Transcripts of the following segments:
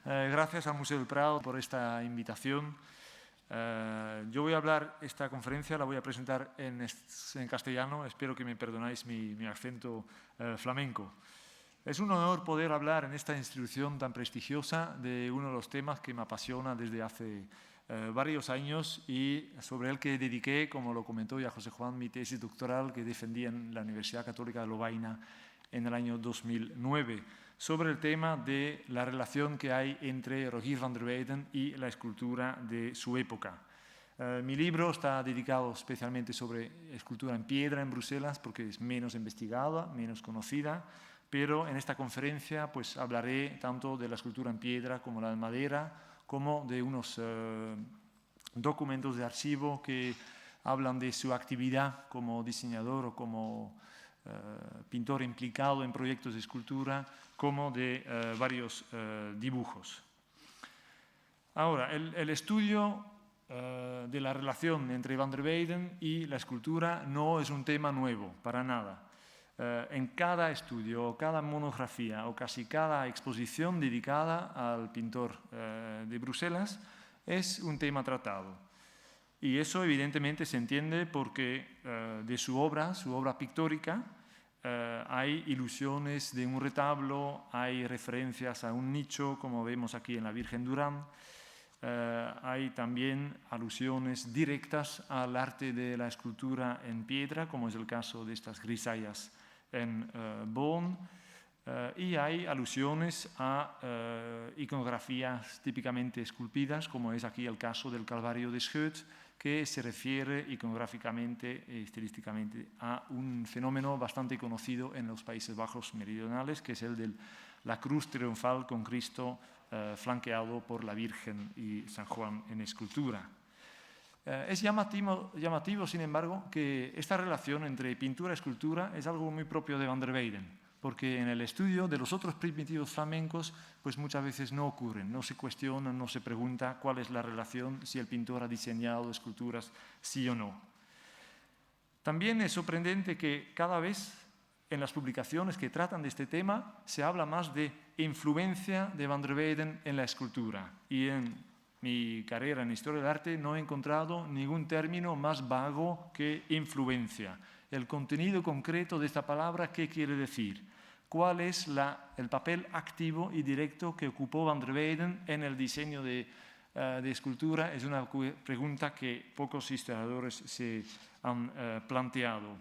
Gracias al Museo del Prado por esta invitación. Yo voy a hablar, esta conferencia la voy a presentar en castellano, espero que me perdonáis mi acento flamenco. Es un honor poder hablar en esta institución tan prestigiosa de uno de los temas que me apasiona desde hace varios años y sobre el que dediqué, como lo comentó ya José Juan, mi tesis doctoral que defendí en la Universidad Católica de Lovaina en el año 2009, sobre el tema de la relación que hay entre Rogier van der Weyden y la escultura de su época. Mi libro está dedicado especialmente sobre escultura en piedra en Bruselas porque es menos investigada, menos conocida, pero en esta conferencia pues, hablaré tanto de la escultura en piedra como la de madera, como de unos documentos de archivo que hablan de su actividad como diseñador o como pintor implicado en proyectos de escultura, como de varios dibujos. Ahora, el estudio de la relación entre van der Weyden y la escultura no es un tema nuevo, para nada. En cada estudio, o cada monografía, o casi cada exposición dedicada al pintor de Bruselas, es un tema tratado. Y eso evidentemente se entiende porque de su obra pictórica, hay ilusiones de un retablo, hay referencias a un nicho, como vemos aquí en la Virgen Durán, hay también alusiones directas al arte de la escultura en piedra, como es el caso de estas grisallas en Bonn, y hay alusiones a iconografías típicamente esculpidas, como es aquí el caso del Calvario de Schoot, que se refiere iconográficamente y estilísticamente a un fenómeno bastante conocido en los Países Bajos meridionales, que es el de la cruz triunfal con Cristo flanqueado por la Virgen y San Juan en escultura. Es llamativo, sin embargo, que esta relación entre pintura y escultura es algo muy propio de van der Weyden, porque en el estudio de los otros primitivos flamencos pues muchas veces no ocurren, no se cuestiona, no se pregunta cuál es la relación, si el pintor ha diseñado esculturas, sí o no. También es sorprendente que cada vez en las publicaciones que tratan de este tema se habla más de influencia de van der Weyden en la escultura, y en mi carrera en Historia del Arte no he encontrado ningún término más vago que influencia. El contenido concreto de esta palabra, ¿qué quiere decir? ¿Cuál es el papel activo y directo que ocupó van der Weyden en el diseño de escultura? Es una pregunta que pocos historiadores se han planteado.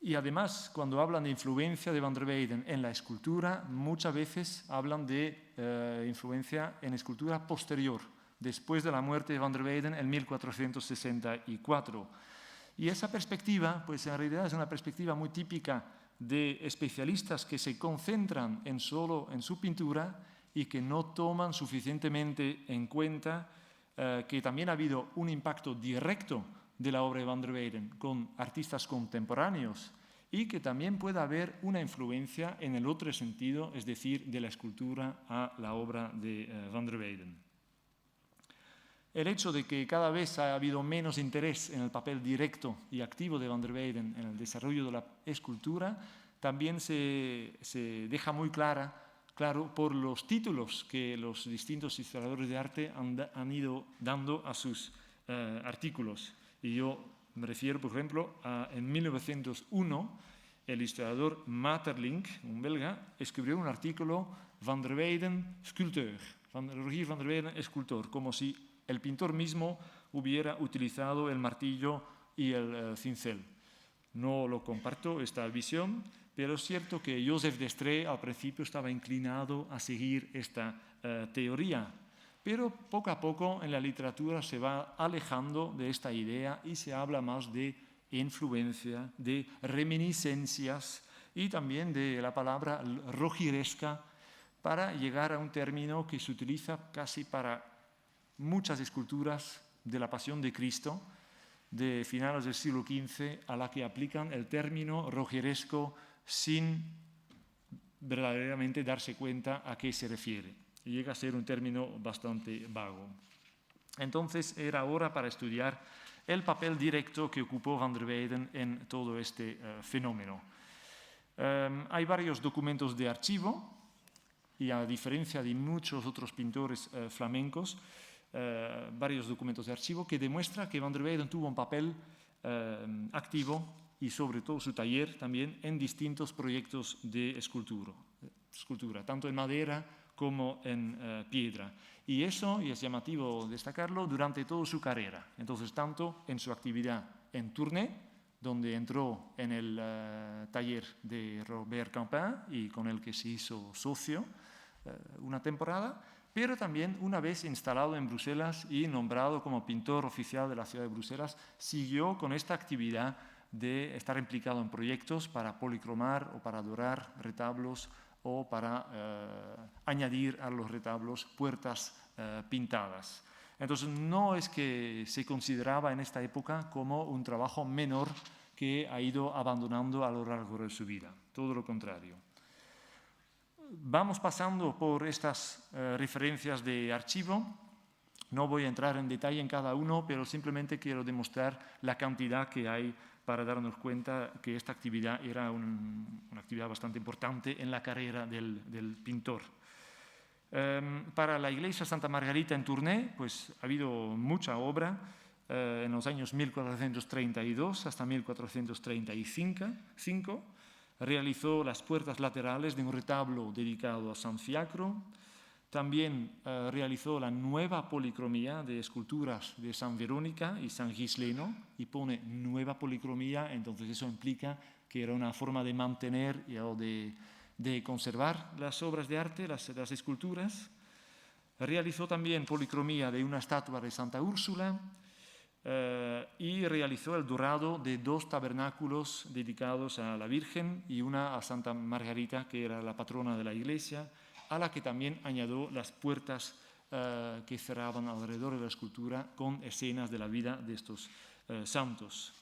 Y además, cuando hablan de influencia de van der Weyden en la escultura, muchas veces hablan de influencia en escultura posterior, después de la muerte de van der Weyden en 1464. Y esa perspectiva, pues en realidad es una perspectiva muy típica de especialistas que se concentran solo en su pintura y que no toman suficientemente en cuenta que también ha habido un impacto directo de la obra de van der Weyden con artistas contemporáneos y que también puede haber una influencia en el otro sentido, es decir, de la escultura a la obra de van der Weyden. El hecho de que cada vez ha habido menos interés en el papel directo y activo de van der Weyden en el desarrollo de la escultura también se deja muy claro por los títulos que los distintos historiadores de arte han ido dando a sus artículos. Y yo me refiero, por ejemplo, en 1901, el historiador Maeterlinck, un belga, escribió un artículo Van der Weyden, sculpteur, Rogier van der Weyden, escultor, como si el pintor mismo hubiera utilizado el martillo y el cincel. No lo comparto, esta visión, pero es cierto que Joseph d'Estrées al principio estaba inclinado a seguir esta teoría. Pero poco a poco en la literatura se va alejando de esta idea y se habla más de influencia, de reminiscencias y también de la palabra rogieresca para llegar a un término que se utiliza casi para muchas esculturas de la Pasión de Cristo de finales del siglo XV a la que aplican el término rogieresco sin verdaderamente darse cuenta a qué se refiere. Y llega a ser un término bastante vago. Entonces era hora para estudiar el papel directo que ocupó van der Weyden en todo este fenómeno. Hay varios documentos de archivo y a diferencia de muchos otros pintores flamencos, varios documentos de archivo que demuestran que Van der Weyden tuvo un papel activo y sobre todo su taller también en distintos proyectos de escultura, tanto en madera como en piedra. Y eso, y es llamativo destacarlo, durante toda su carrera. Entonces, tanto en su actividad en Tournai, donde entró en el taller de Robert Campin y con el que se hizo socio una temporada, pero también una vez instalado en Bruselas y nombrado como pintor oficial de la ciudad de Bruselas, siguió con esta actividad de estar implicado en proyectos para policromar o para dorar retablos o para añadir a los retablos puertas pintadas. Entonces, no es que se consideraba en esta época como un trabajo menor que ha ido abandonando a lo largo de su vida, todo lo contrario. Vamos pasando por estas referencias de archivo. No voy a entrar en detalle en cada uno, pero simplemente quiero demostrar la cantidad que hay para darnos cuenta que esta actividad era una actividad bastante importante en la carrera del pintor. Para la iglesia Santa Margarita en Tournai, pues ha habido mucha obra en los años 1432 hasta 1435. Realizó las puertas laterales de un retablo dedicado a San Fiacro. También realizó la nueva policromía de esculturas de San Verónica y San Gisleno, y pone nueva policromía, entonces eso implica que era una forma de mantener o de conservar las obras de arte, las esculturas. Realizó también policromía de una estatua de Santa Úrsula y realizó el dorado de 2 tabernáculos dedicados a la Virgen y una a Santa Margarita, que era la patrona de la iglesia, a la que también añadió las puertas que cerraban alrededor de la escultura con escenas de la vida de estos santos.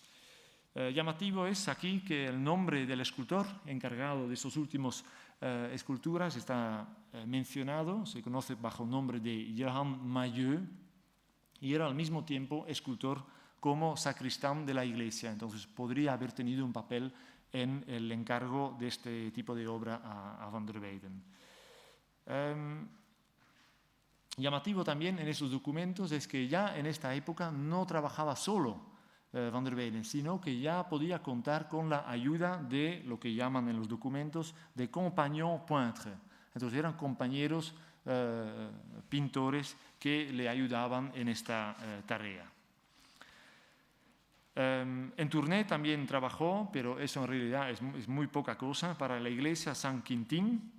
Llamativo es aquí que el nombre del escultor encargado de estos últimos esculturas está mencionado, se conoce bajo el nombre de Johann Mailleux, y era al mismo tiempo escultor como sacristán de la iglesia, entonces podría haber tenido un papel en el encargo de este tipo de obra a Van der Weyden. Llamativo también en esos documentos es que ya en esta época no trabajaba solo Van der Weyden, sino que ya podía contar con la ayuda de lo que llaman en los documentos de compagnons peintres. Entonces eran compañeros pintores que le ayudaban en esta tarea. En Tournai también trabajó, pero eso en realidad es muy poca cosa, para la iglesia Saint-Quentin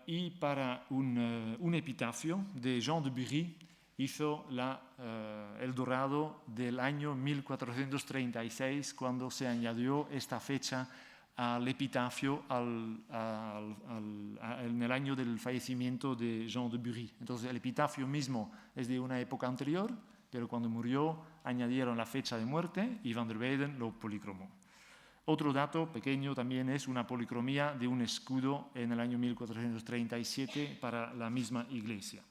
y para un epitafio de Jean de Bury. Hizo el dorado del año 1436, cuando se añadió esta fecha al epitafio en el año del fallecimiento de Jean de Bury. Entonces el epitafio mismo es de una época anterior, pero cuando murió añadieron la fecha de muerte y Van der Weyden lo policromó. Otro dato pequeño también es una policromía de un escudo en el año 1437 para la misma iglesia.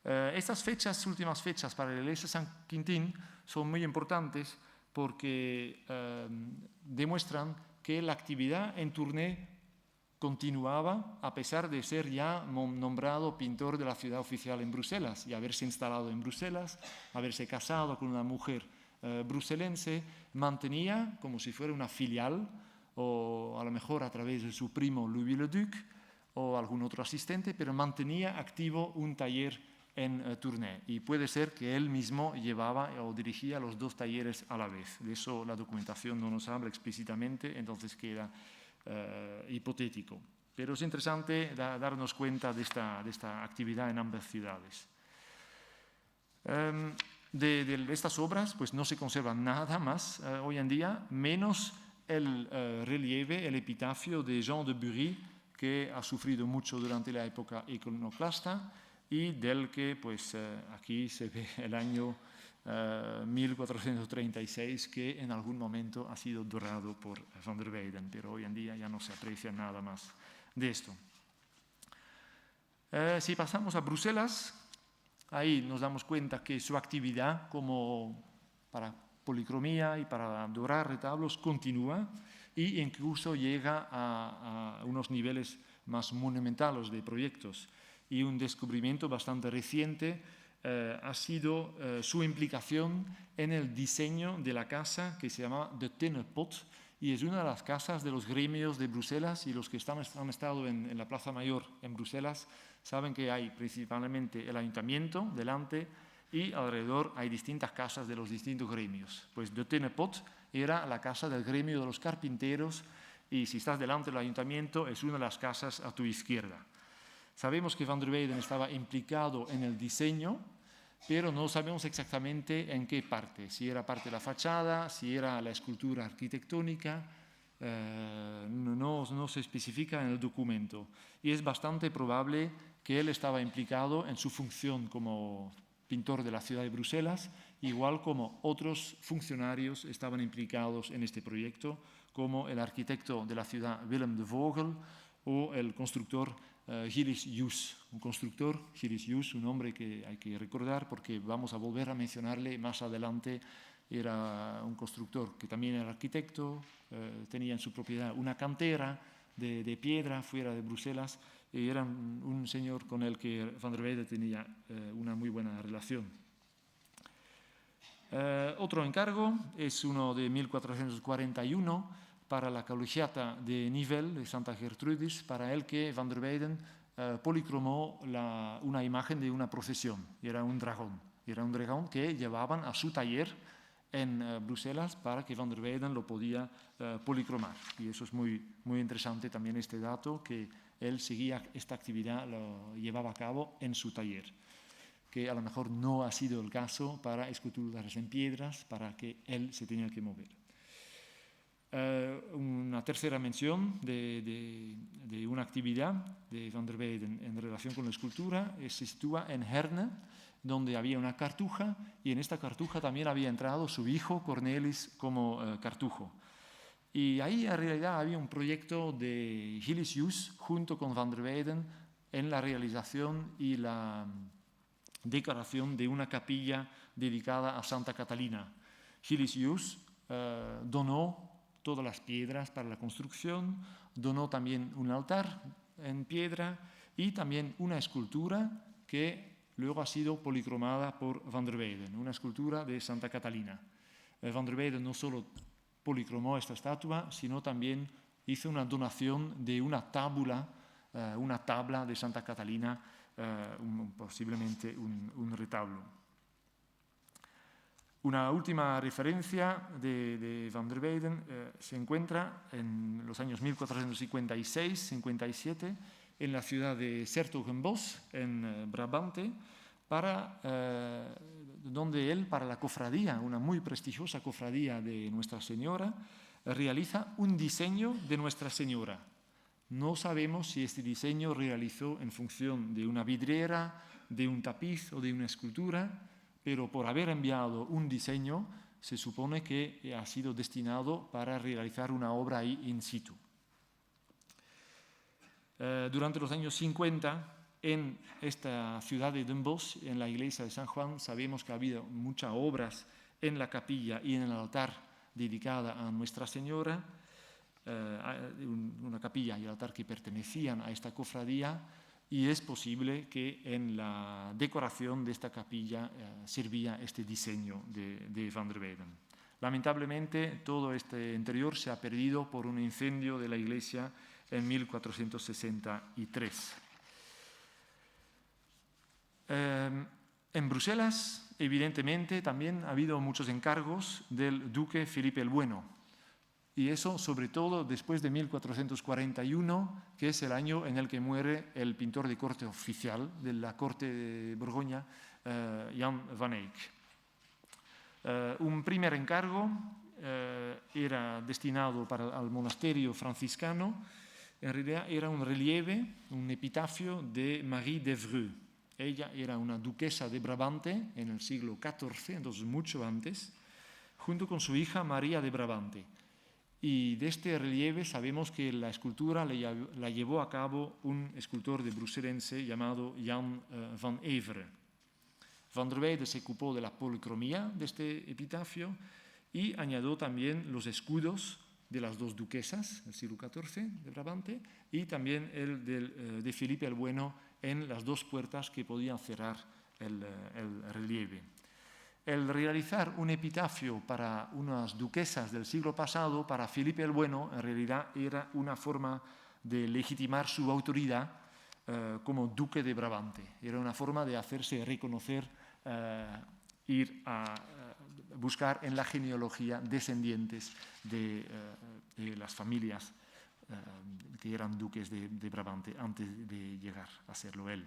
Estas últimas fechas para la iglesia Saint-Quentin son muy importantes porque demuestran que la actividad en Tournai continuaba a pesar de ser ya nombrado pintor de la ciudad oficial en Bruselas y haberse instalado en Bruselas, haberse casado con una mujer bruselense. Mantenía como si fuera una filial, o a lo mejor a través de su primo Louis-le-Duc o algún otro asistente, pero mantenía activo un taller en Tournai, y puede ser que él mismo llevaba o dirigía los 2 talleres a la vez. De eso la documentación no nos habla explícitamente, entonces queda hipotético. Pero es interesante darnos cuenta de esta actividad en ambas ciudades. De estas obras pues no se conserva nada más hoy en día, menos el relieve, el epitafio de Jean de Bury, que ha sufrido mucho durante la época iconoclasta, y del que pues aquí se ve el año 1436, que en algún momento ha sido dorado por Van der Weyden, pero hoy en día ya no se aprecia nada más de esto. Si pasamos a Bruselas, ahí nos damos cuenta que su actividad como para policromía y para dorar retablos continúa, e incluso llega a unos niveles más monumentales de proyectos. Y un descubrimiento bastante reciente ha sido su implicación en el diseño de la casa que se llama de Tennepot, y es una de las casas de los gremios de Bruselas, y los que han estado en la Plaza Mayor en Bruselas saben que hay principalmente el ayuntamiento delante y alrededor hay distintas casas de los distintos gremios. Pues de Tennepot era la casa del gremio de los carpinteros, y si estás delante del ayuntamiento es una de las casas a tu izquierda. Sabemos que Van der Weyden estaba implicado en el diseño, pero no sabemos exactamente en qué parte, si era parte de la fachada, si era la escultura arquitectónica, no se especifica en el documento. Y es bastante probable que él estaba implicado en su función como pintor de la ciudad de Bruselas, igual como otros funcionarios estaban implicados en este proyecto, como el arquitecto de la ciudad Willem de Vogel o el constructor Gillis Jus, un hombre que hay que recordar porque vamos a volver a mencionarle más adelante. Era un constructor que también era arquitecto, tenía en su propiedad una cantera de piedra fuera de Bruselas, y era un señor con el que Van der Weyden tenía una muy buena relación. Otro encargo es uno de 1441, para la colegiata de Nivelles, de Santa Gertrudis, para el que Van der Weyden policromó una imagen de una procesión. Era un dragón que llevaban a su taller en Bruselas para que Van der Weyden lo podía policromar. Y eso es muy, muy interesante también este dato, que él seguía esta actividad, lo llevaba a cabo en su taller, que a lo mejor no ha sido el caso para esculturas en piedras, para que él se tenía que mover. Una tercera mención de una actividad de Van der Weyden en relación con la escultura se sitúa en Herne, donde había una cartuja, y en esta cartuja también había entrado su hijo Cornelis como cartujo. Y ahí en realidad había un proyecto de Gillis Jus junto con Van der Weyden en la realización y la decoración de una capilla dedicada a Santa Catalina. Gillis Jus donó todas las piedras para la construcción, donó también un altar en piedra y también una escultura que luego ha sido policromada por Van der Weyden, una escultura de Santa Catalina. Van der Weyden no solo policromó esta estatua, sino también hizo una donación de una tabla de Santa Catalina, posiblemente un retablo. Una última referencia de Van der Weyden se encuentra en los años 1456-57 en la ciudad de 's-Hertogenbosch, en Brabante, donde él, para la cofradía, una muy prestigiosa cofradía de Nuestra Señora, realiza un diseño de Nuestra Señora. No sabemos si este diseño realizó en función de una vidriera, de un tapiz o de una escultura, pero por haber enviado un diseño se supone que ha sido destinado para realizar una obra ahí in situ. Durante los años 50, en esta ciudad de Den Bosch, en la iglesia de San Juan, sabemos que ha habido muchas obras en la capilla y en el altar dedicada a Nuestra Señora, una capilla y altar que pertenecían a esta cofradía, y es posible que en la decoración de esta capilla servía este diseño de Van der Weyden. Lamentablemente, todo este interior se ha perdido por un incendio de la iglesia en 1463. En Bruselas, evidentemente, también ha habido muchos encargos del duque Felipe el Bueno, y eso sobre todo después de 1441, que es el año en el que muere el pintor de corte oficial de la corte de Borgoña, Jan van Eyck. Un primer encargo era destinado al monasterio franciscano. En realidad era un relieve, un epitafio de Marie d'Evreux. Ella era una duquesa de Brabante en el siglo XIV, entonces mucho antes, junto con su hija María de Brabante. Y de este relieve sabemos que la escultura la llevó a cabo un escultor de bruselense llamado Jan van Evere. Van der Weyden se ocupó de la policromía de este epitafio y añadió también los escudos de las dos duquesas del siglo XIV de Brabante y también el de Felipe el Bueno en las dos puertas que podían cerrar el relieve. El realizar un epitafio para unas duquesas del siglo pasado, para Felipe el Bueno, en realidad era una forma de legitimar su autoridad como duque de Brabante. Era una forma de hacerse reconocer, ir a buscar en la genealogía descendientes de las familias que eran duques de Brabante antes de llegar a serlo él.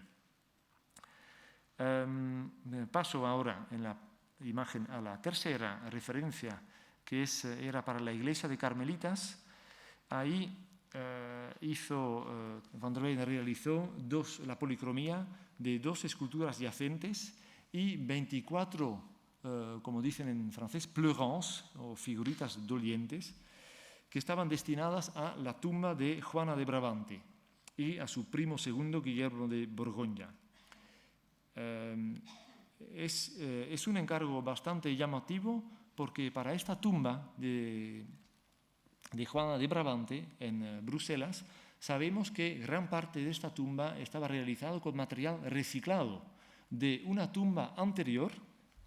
Paso ahora en la imagen a la tercera referencia, que era para la iglesia de Carmelitas. Ahí Van der Weyden realizó la policromía de 2 esculturas yacentes y 24, como dicen en francés, pleurants, o figuritas dolientes, que estaban destinadas a la tumba de Juana de Brabante y a su primo segundo, Guillermo de Borgoña. Es un encargo bastante llamativo porque para esta tumba de Juana de Brabante en Bruselas sabemos que gran parte de esta tumba estaba realizado con material reciclado de una tumba anterior,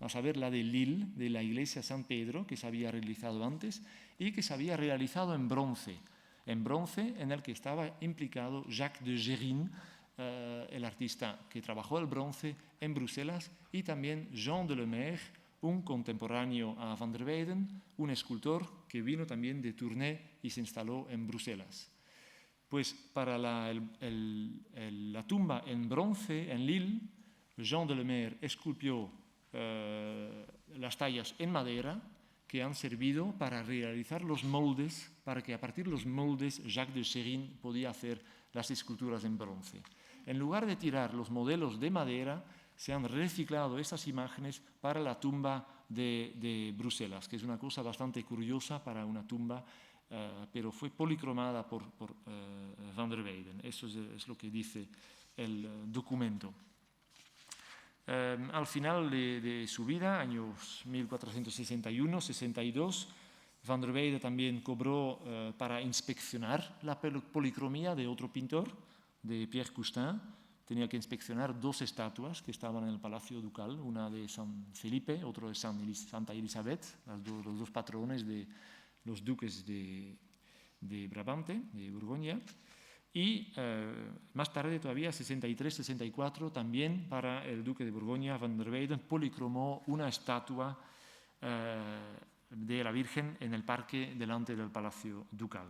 a saber la de Lille, de la iglesia San Pedro, que se había realizado antes y que se había realizado en bronce en el que estaba implicado Jacques de Gérin, el artista que trabajó el bronce en Bruselas, y también Jean de Lemaire, un contemporáneo a Van der Weyden, un escultor que vino también de Tournai y se instaló en Bruselas. Pues para la tumba en bronce en Lille, Jean de Lemaire esculpió las tallas en madera que han servido para realizar los moldes, para que a partir de los moldes Jacques de Gérin podía hacer las esculturas en bronce. En lugar de tirar los modelos de madera, se han reciclado estas imágenes para la tumba de Bruselas, que es una cosa bastante curiosa para una tumba, pero fue policromada por Van der Weyden. Eso es lo que dice el documento. Al final de su vida, años 1461-62, Van der Weyden también cobró para inspeccionar la policromía de otro pintor, de Pierre Custin. Tenía que inspeccionar 2 estatuas que estaban en el Palacio Ducal, una de San Felipe, otra de Santa Elizabeth, los 2 patrones de los duques de Brabante, de Borgoña. Y más tarde, todavía, 63-64, también para el duque de Borgoña, Van der Weyden policromó una estatua de la Virgen en el parque delante del Palacio Ducal.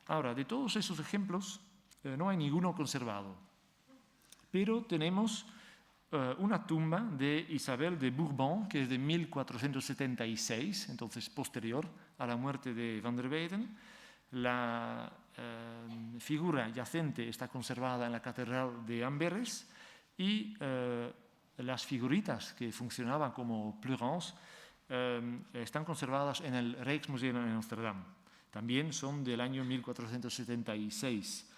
Ahora, de todos esos ejemplos, no hay ninguno conservado, pero tenemos una tumba de Isabel de Bourbon, que es de 1476, entonces posterior a la muerte de Van der Weyden. La figura yacente está conservada en la Catedral de Amberes y las figuritas que funcionaban como pleurants están conservadas en el Rijksmuseum en Amsterdam. También son del año 1476.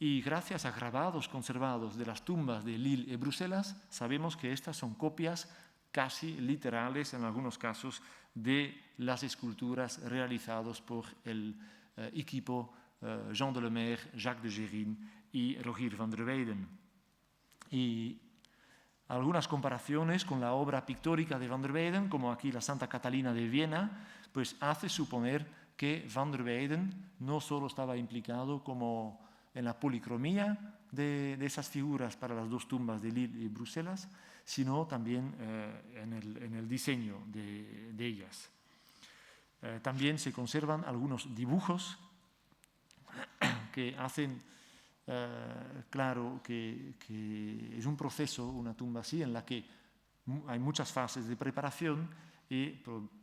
Y gracias a grabados conservados de las tumbas de Lille y Bruselas, sabemos que estas son copias casi literales, en algunos casos, de las esculturas realizadas por el equipo Jean de Lemaire, Jacques de Gérin y Rogier van der Weyden. Y algunas comparaciones con la obra pictórica de Van der Weyden, como aquí la Santa Catalina de Viena, pues hace suponer que Van der Weyden no solo estaba implicado como en la policromía de esas figuras para las 2 tumbas de Lille y Bruselas, sino también en el diseño de ellas. También se conservan algunos dibujos que hacen claro que es un proceso, una tumba así, en la que hay muchas fases de preparación y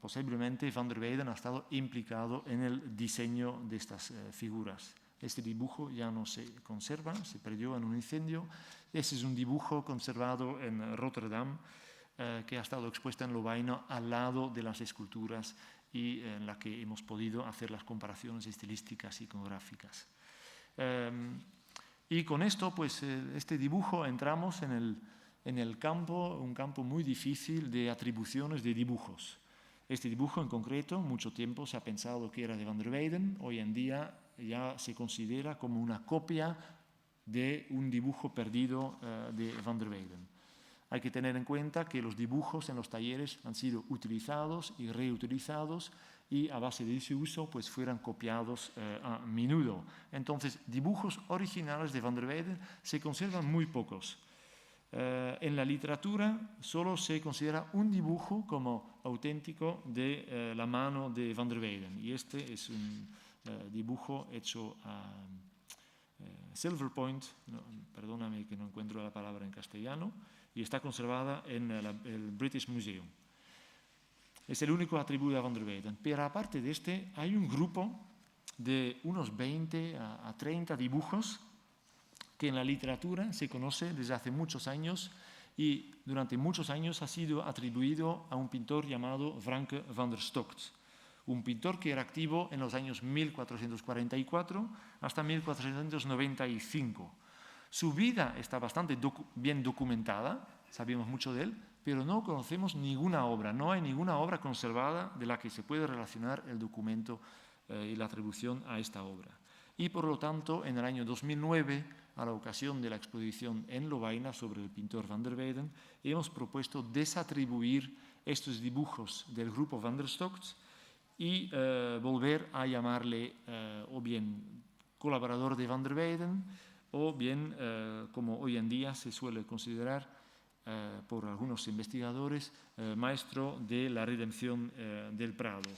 posiblemente Van der Weyden ha estado implicado en el diseño de estas figuras. Este dibujo ya no se conserva, se perdió en un incendio. Ese es un dibujo conservado en Rotterdam que ha estado expuesta en Lovaina al lado de las esculturas y en la que hemos podido hacer las comparaciones estilísticas y iconográficas. Y con esto, pues, este dibujo entramos en el campo, un campo muy difícil de atribuciones de dibujos. Este dibujo en concreto, mucho tiempo se ha pensado que era de Van der Weyden, hoy en día ya se considera como una copia de un dibujo perdido de Van der Weyden. Hay que tener en cuenta que los dibujos en los talleres han sido utilizados y reutilizados y a base de ese uso pues fueran copiados a menudo. Entonces, dibujos originales de Van der Weyden se conservan muy pocos. En la literatura solo se considera un dibujo como auténtico de la mano de Van der Weyden, y este es un dibujo hecho a Silver Point, perdóname que no encuentro la palabra en castellano, y está conservada en el British Museum. Es el único atribuido a Van der Weyden, pero aparte de este hay un grupo de unos 20 a 30 dibujos que en la literatura se conoce desde hace muchos años y durante muchos años ha sido atribuido a un pintor llamado Franke van der Stockt, un pintor que era activo en los años 1444 hasta 1495. Su vida está bastante bien documentada, sabemos mucho de él, pero no conocemos ninguna obra, no hay ninguna obra conservada de la que se puede relacionar el documento y la atribución a esta obra. Y por lo tanto, en el año 2009, a la ocasión de la exposición en Lovaina sobre el pintor Van der Weyden, hemos propuesto desatribuir estos dibujos del grupo Van der Stockt y volver a llamarle o bien colaborador de Van der Weyden o bien, como hoy en día se suele considerar por algunos investigadores, maestro de la redención del Prado.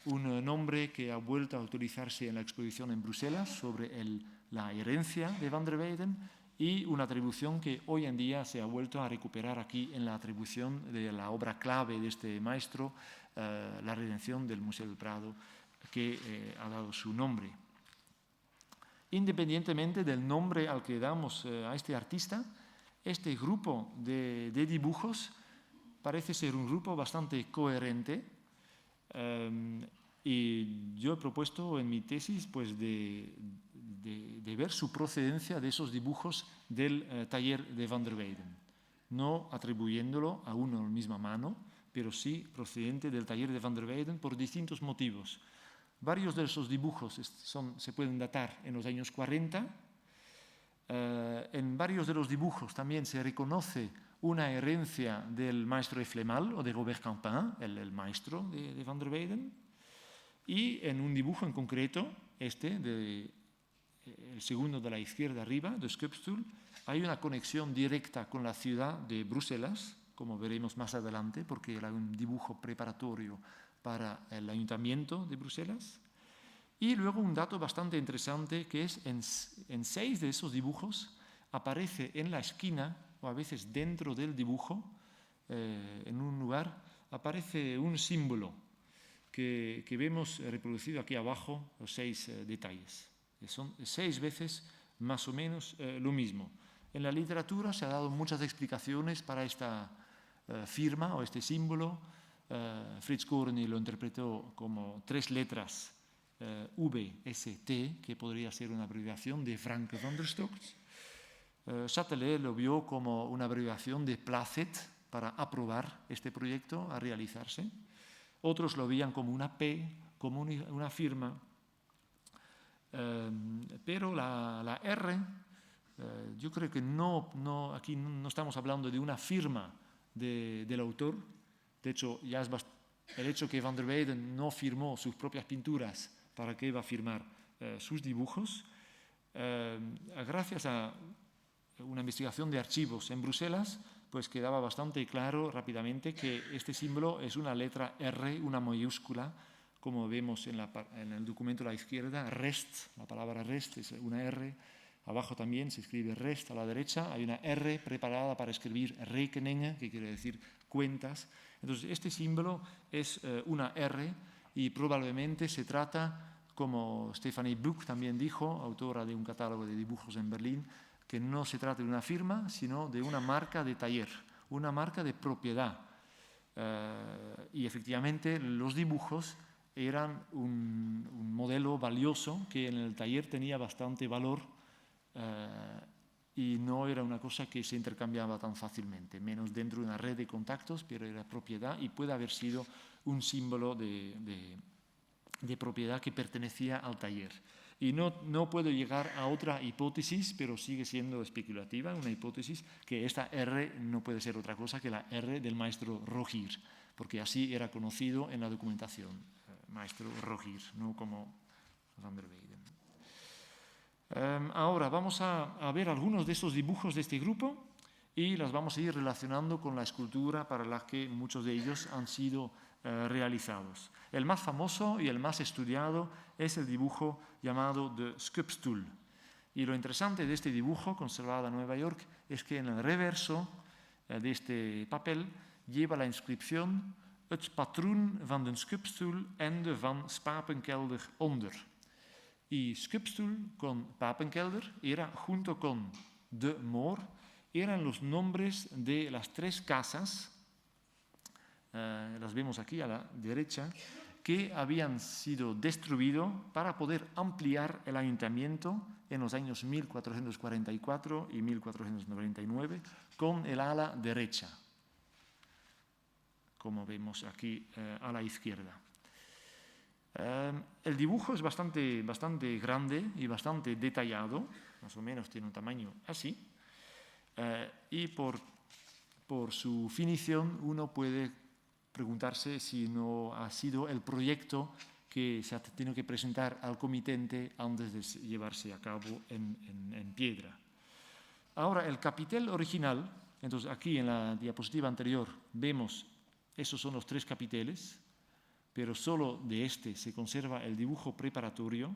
Un nombre que ha vuelto a utilizarse en la exposición en Bruselas sobre la herencia de Van der Weyden y una atribución que hoy en día se ha vuelto a recuperar aquí en la atribución de la obra clave de este maestro, la redención del Museo del Prado, que ha dado su nombre. Independientemente del nombre al que damos a este artista, este grupo de dibujos parece ser un grupo bastante coherente. Y yo he propuesto en mi tesis pues, de ver su procedencia de esos dibujos del taller de Van der Weyden, no atribuyéndolo a uno en la misma mano, pero sí procedente del taller de Van der Weyden por distintos motivos. Varios de esos dibujos se pueden datar en los años 40. En varios de los dibujos también se reconoce una herencia del maestro de Flemal o de Robert Campin, el maestro de Van der Weyden. Y en un dibujo en concreto, el segundo de la izquierda arriba, de Sculptuur, hay una conexión directa con la ciudad de Bruselas, como veremos más adelante, porque era un dibujo preparatorio para el ayuntamiento de Bruselas. Y luego un dato bastante interesante que es en 6 de esos dibujos aparece en la esquina o a veces dentro del dibujo, en un lugar, aparece un símbolo que vemos reproducido aquí abajo, los 6 detalles. Son 6 veces más o menos lo mismo. En la literatura se han dado muchas explicaciones para esta firma o este símbolo. Fritz Coorny lo interpretó como 3 letras VST, que podría ser una abreviación de Franke van der Stockt. Châtelet lo vio como una abreviación de Placet para aprobar este proyecto a realizarse. Otros lo veían como una P, como una firma. Pero la R, yo creo que aquí no estamos hablando de una firma del autor. De hecho, ya es el hecho que Van der Weyden no firmó sus propias pinturas, ¿para qué va a firmar sus dibujos? Gracias a una investigación de archivos en Bruselas, pues quedaba bastante claro rápidamente que este símbolo es una letra R, una mayúscula, como vemos en el documento a la izquierda, Rest, la palabra Rest es una R, abajo también se escribe Rest a la derecha, hay una R preparada para escribir Rekeningen, que quiere decir cuentas. Entonces este símbolo es una R y probablemente se trata, como Stephanie Buck también dijo, autora de un catálogo de dibujos en Berlín, que no se trata de una firma, sino de una marca de taller, una marca de propiedad. Y efectivamente los dibujos eran un modelo valioso que en el taller tenía bastante valor y no era una cosa que se intercambiaba tan fácilmente, menos dentro de una red de contactos, pero era propiedad y puede haber sido un símbolo de propiedad que pertenecía al taller. Y no puedo llegar a otra hipótesis, pero sigue siendo especulativa, una hipótesis, que esta R no puede ser otra cosa que la R del maestro Rogier, porque así era conocido en la documentación, maestro Rogier, no como Van der Weyden. Ahora vamos a ver algunos de estos dibujos de este grupo y las vamos a ir relacionando con la escultura para la que muchos de ellos han sido realizados. El más famoso y el más estudiado es el dibujo llamado de Sculptstoel. Y lo interesante de este dibujo, conservado en Nueva York, es que en el reverso de este papel lleva la inscripción "Het patroon van den Sculptstoel ende van Spapenkelder onder". Y Sculptstoel con Papenkelder era, junto con de Moor, eran los nombres de las 3 casas, las vemos aquí a la derecha, que habían sido destruidas para poder ampliar el ayuntamiento en los años 1444 y 1499 con el ala derecha, como vemos aquí a la izquierda. El dibujo es bastante grande y bastante detallado, más o menos tiene un tamaño así, y por su finición uno puede preguntarse si no ha sido el proyecto que se ha tenido que presentar al comitente antes de llevarse a cabo en piedra. Ahora, el capitel original, entonces aquí en la diapositiva anterior vemos, esos son los 3 capiteles, pero solo de este se conserva el dibujo preparatorio.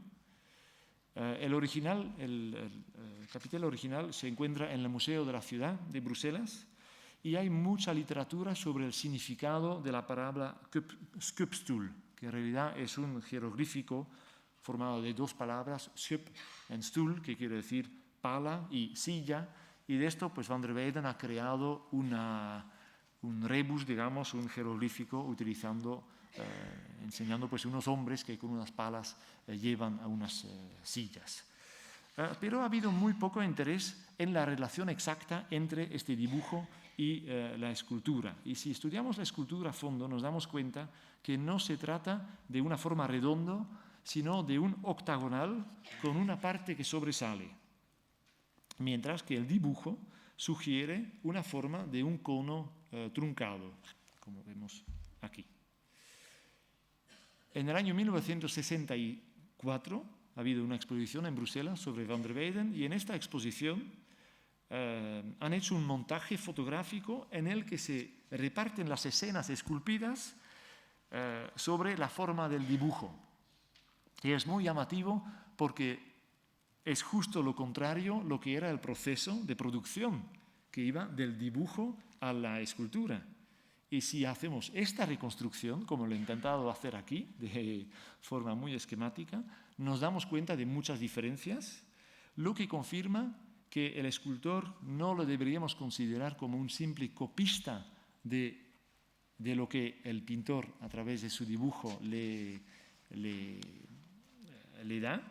El original, el capitel original se encuentra en el Museo de la Ciudad de Bruselas y hay mucha literatura sobre el significado de la palabra Sculptstoel, que en realidad es un jeroglífico formado de 2 palabras, scup en stoel, que quiere decir pala y silla, y de esto pues Van der Weyden ha creado un rebus, digamos, un jeroglífico enseñando pues unos hombres que con unas palas llevan a unas sillas. Pero ha habido muy poco interés en la relación exacta entre este dibujo y la escultura. Y si estudiamos la escultura a fondo nos damos cuenta que no se trata de una forma redonda, sino de un octagonal con una parte que sobresale, mientras que el dibujo sugiere una forma de un cono truncado, como vemos aquí. En el año 1964 ha habido una exposición en Bruselas sobre Van der Weyden y en esta exposición han hecho un montaje fotográfico en el que se reparten las escenas esculpidas sobre la forma del dibujo. Y es muy llamativo porque es justo lo contrario lo que era el proceso de producción, que iba del dibujo a la escultura. Y si hacemos esta reconstrucción, como lo he intentado hacer aquí, de forma muy esquemática, nos damos cuenta de muchas diferencias, lo que confirma que el escultor no lo deberíamos considerar como un simple copista de lo que el pintor a través de su dibujo le da,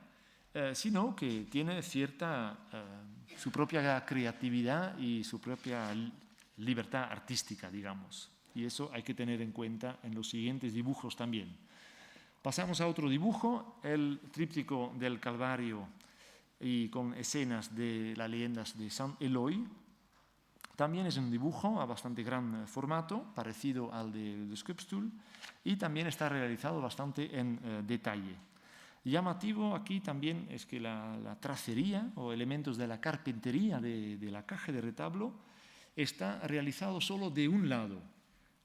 sino que tiene su propia creatividad y su propia libertad artística, digamos. Y eso hay que tener en cuenta en los siguientes dibujos también. Pasamos a otro dibujo, el tríptico del Calvario y con escenas de las leyendas de San Eloy. También es un dibujo a bastante gran formato, parecido al de Sculptstoel, y también está realizado bastante en detalle. Llamativo aquí también es que la tracería o elementos de la carpintería de la caja de retablo está realizado solo de un lado,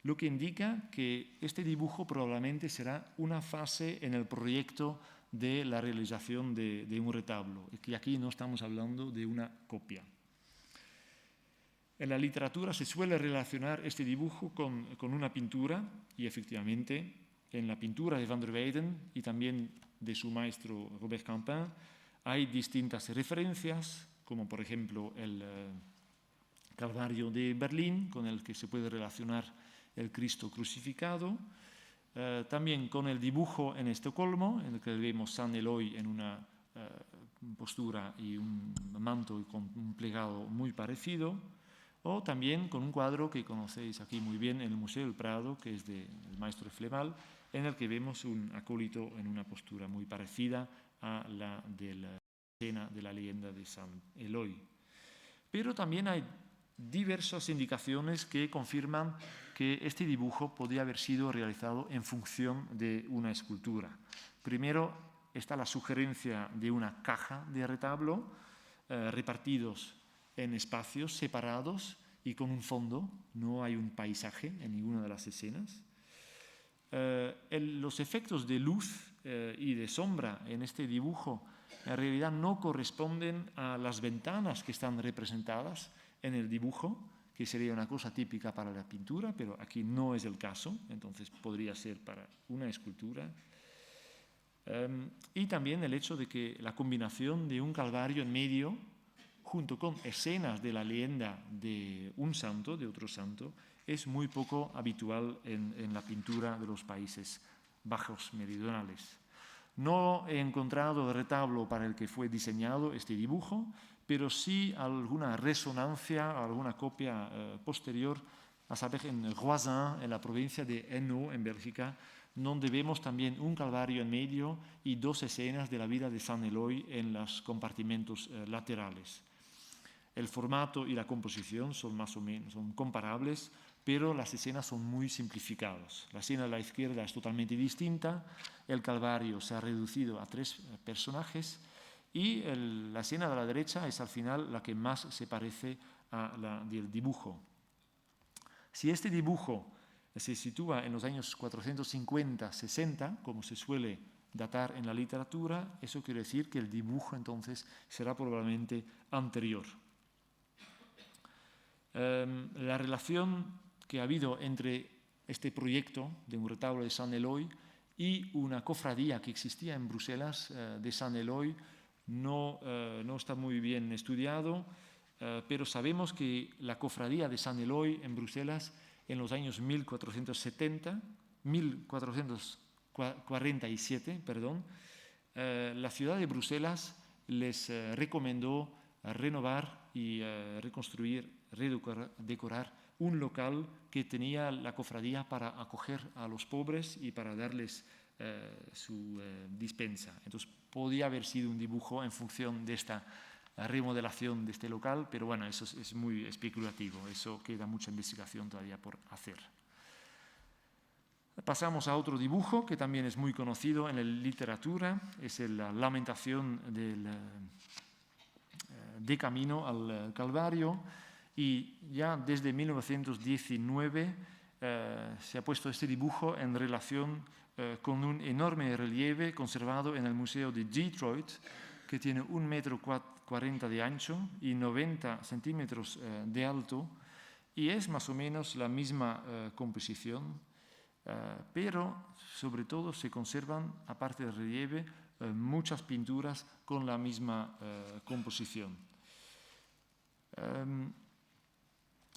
lo que indica que este dibujo probablemente será una fase en el proyecto de la realización de un retablo, y que aquí no estamos hablando de una copia. En la literatura se suele relacionar este dibujo con una pintura, y efectivamente en la pintura de Van der Weyden y también de su maestro Robert Campin hay distintas referencias, como por ejemplo el Calvario de Berlín, con el que se puede relacionar el Cristo crucificado, también con el dibujo en Estocolmo, en el que vemos San Eloy en una postura y un manto con un plegado muy parecido, o también con un cuadro que conocéis aquí muy bien en el Museo del Prado, que es del maestro Flemal, en el que vemos un acólito en una postura muy parecida a la de la escena de la leyenda de San Eloy. Pero también hay diversas indicaciones que confirman que este dibujo podría haber sido realizado en función de una escultura. Primero está la sugerencia de una caja de retablo repartidos en espacios separados y con un fondo. No hay un paisaje en ninguna de las escenas. Los efectos de luz y de sombra en este dibujo en realidad no corresponden a las ventanas que están representadas en el dibujo, que sería una cosa típica para la pintura, pero aquí no es el caso, entonces podría ser para una escultura. Y también el hecho de que la combinación de un calvario en medio, junto con escenas de la leyenda de un santo, de otro santo, es muy poco habitual en la pintura de los Países Bajos meridionales. No he encontrado el retablo para el que fue diseñado este dibujo, pero sí alguna resonancia, alguna copia posterior, a saber en Roisin, en la provincia de Hainaut, en Bélgica, donde vemos también un calvario en medio y dos escenas de la vida de San Eloy en los compartimentos laterales. El formato y la composición son más o menos comparables, pero las escenas son muy simplificadas. La escena de la izquierda es totalmente distinta, el calvario se ha reducido a 3 personajes y la escena de la derecha es al final la que más se parece a la del dibujo. Si este dibujo se sitúa en los años 450-60, como se suele datar en la literatura, eso quiere decir que el dibujo entonces será probablemente anterior. La relación que ha habido entre este proyecto de un retablo de San Eloy y una cofradía que existía en Bruselas de San Eloy no está muy bien estudiado, pero sabemos que la cofradía de San Eloy en Bruselas en los años 1447, la ciudad de Bruselas les recomendó renovar y reconstruir, redecorar un local que tenía la cofradía para acoger a los pobres y para darles su dispensa. Entonces podía haber sido un dibujo en función de esta remodelación de este local, pero bueno, eso es muy especulativo, eso queda mucha investigación todavía por hacer. Pasamos a otro dibujo que también es muy conocido en la literatura, es la Lamentación de camino al Calvario, y ya desde 1919 se ha puesto este dibujo en relación con un enorme relieve conservado en el Museo de Detroit, que tiene 1,40 metros de ancho y 90 centímetros de alto, y es más o menos la misma composición, pero sobre todo se conservan, aparte del relieve, muchas pinturas con la misma composición.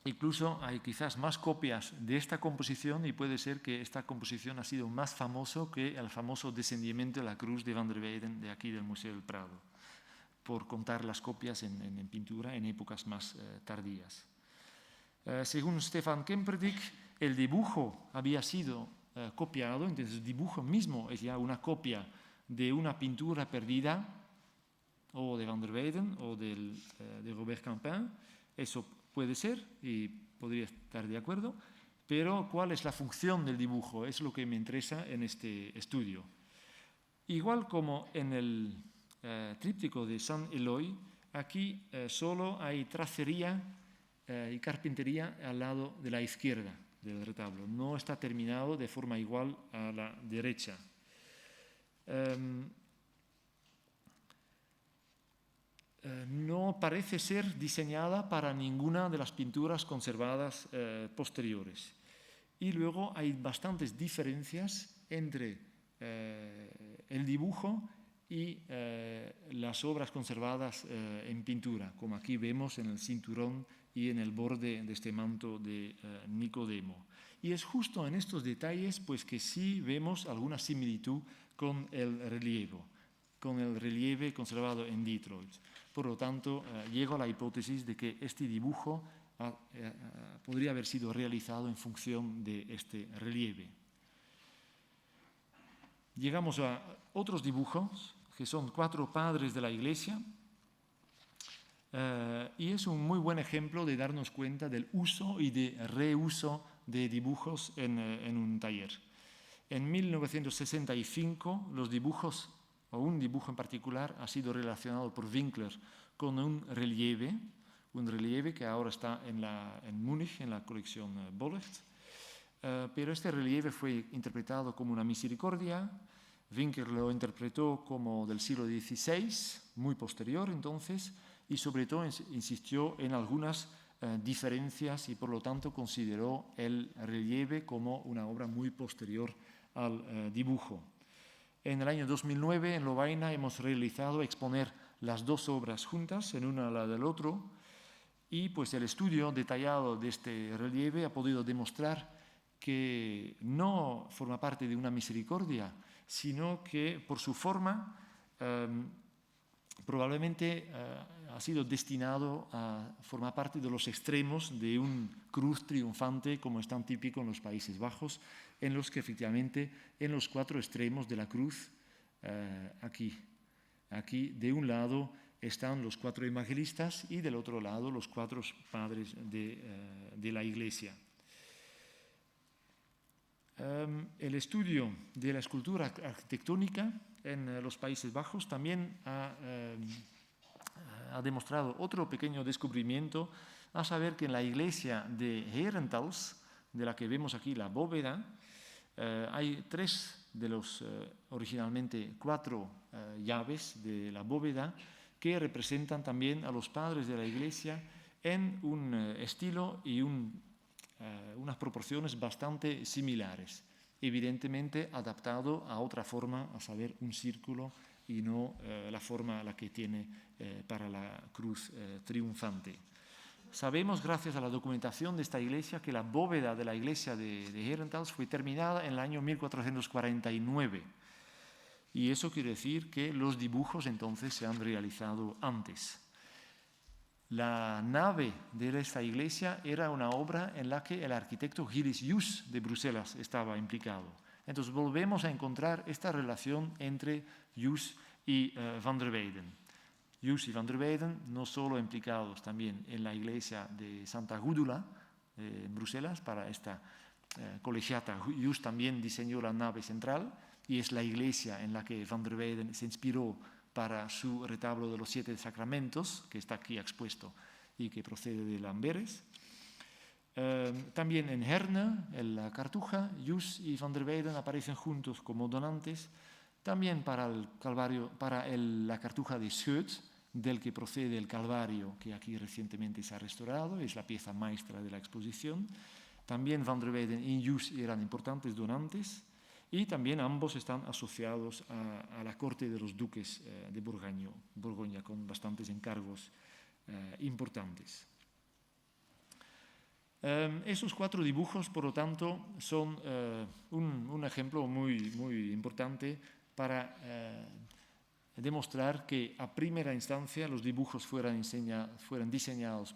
Incluso hay quizás más copias de esta composición y puede ser que esta composición ha sido más famoso que el famoso descendimiento de la cruz de Van der Weyden de aquí del Museo del Prado, por contar las copias en pintura en épocas más tardías. Según Stefan Kemperdik, el dibujo había sido copiado, entonces el dibujo mismo es ya una copia de una pintura perdida, o de Van der Weyden o de Robert Campin. Eso puede ser y podría estar de acuerdo, pero ¿cuál es la función del dibujo? Es lo que me interesa en este estudio. Igual como en el tríptico de San Eloy, aquí solo hay tracería y carpintería al lado de la izquierda del retablo. No está terminado de forma igual a la derecha. No parece ser diseñada para ninguna de las pinturas conservadas posteriores. Y luego hay bastantes diferencias entre el dibujo y las obras conservadas en pintura, como aquí vemos en el cinturón y en el borde de este manto de Nicodemo. Y es justo en estos detalles pues, que sí vemos alguna similitud con el relieve conservado en Detroit. Por lo tanto, llego a la hipótesis de que este dibujo podría haber sido realizado en función de este relieve. Llegamos a otros dibujos, que son 4 padres de la iglesia, y es un muy buen ejemplo de darnos cuenta del uso y de reuso de dibujos en un taller. En 1965, los dibujos, o un dibujo en particular, ha sido relacionado por Winkler con un relieve que ahora está en Múnich, en la colección Bollert. Pero este relieve fue interpretado como una misericordia. Winkler lo interpretó como del siglo XVI, muy posterior entonces, y sobre todo insistió en algunas diferencias y por lo tanto consideró el relieve como una obra muy posterior al dibujo. En el año 2009 en Lovaina hemos realizado exponer las 2 obras juntas, en una a la del otro, y pues el estudio detallado de este relieve ha podido demostrar que no forma parte de una misericordia, sino que por su forma probablemente ha sido destinado a formar parte de los extremos de un cruz triunfante, como es tan típico en los Países Bajos, en los que efectivamente en los 4 extremos de la cruz, aquí de un lado están los 4 evangelistas y del otro lado los 4 padres de la Iglesia. El estudio de la escultura arquitectónica en los Países Bajos también ha demostrado otro pequeño descubrimiento, a saber que en la iglesia de Herentals, de la que vemos aquí la bóveda, hay 3 de los originalmente 4 llaves de la bóveda que representan también a los padres de la iglesia en un estilo y unas proporciones bastante similares, evidentemente adaptado a otra forma, a saber, un círculo y no la forma la que tiene para la cruz triunfante. Sabemos, gracias a la documentación de esta iglesia, que la bóveda de la iglesia de Herentals fue terminada en el año 1449. Y eso quiere decir que los dibujos entonces se han realizado antes. La nave de esta iglesia era una obra en la que el arquitecto Gilles Jus de Bruselas estaba implicado. Entonces volvemos a encontrar esta relación entre Jus y Van der Weyden. Jus y Van der Weyden no solo implicados también en la iglesia de Santa Gúdula en Bruselas para esta colegiata. Jus también diseñó la nave central y es la iglesia en la que Van der Weyden se inspiró para su retablo de los 7 sacramentos, que está aquí expuesto y que procede de Lamberes. También en Herne, en la Cartuja, Jus y Van der Weyden aparecen juntos como donantes. También para el Calvario, para la Cartuja de Schötz, del que procede el Calvario, que aquí recientemente se ha restaurado, es la pieza maestra de la exposición. También Van der Weyden y Jus eran importantes donantes. Y también ambos están asociados a la corte de los duques de Borgoña, con bastantes encargos importantes. Esos 4 dibujos, por lo tanto, son un ejemplo muy, muy importante para demostrar que a primera instancia los dibujos fueran diseñados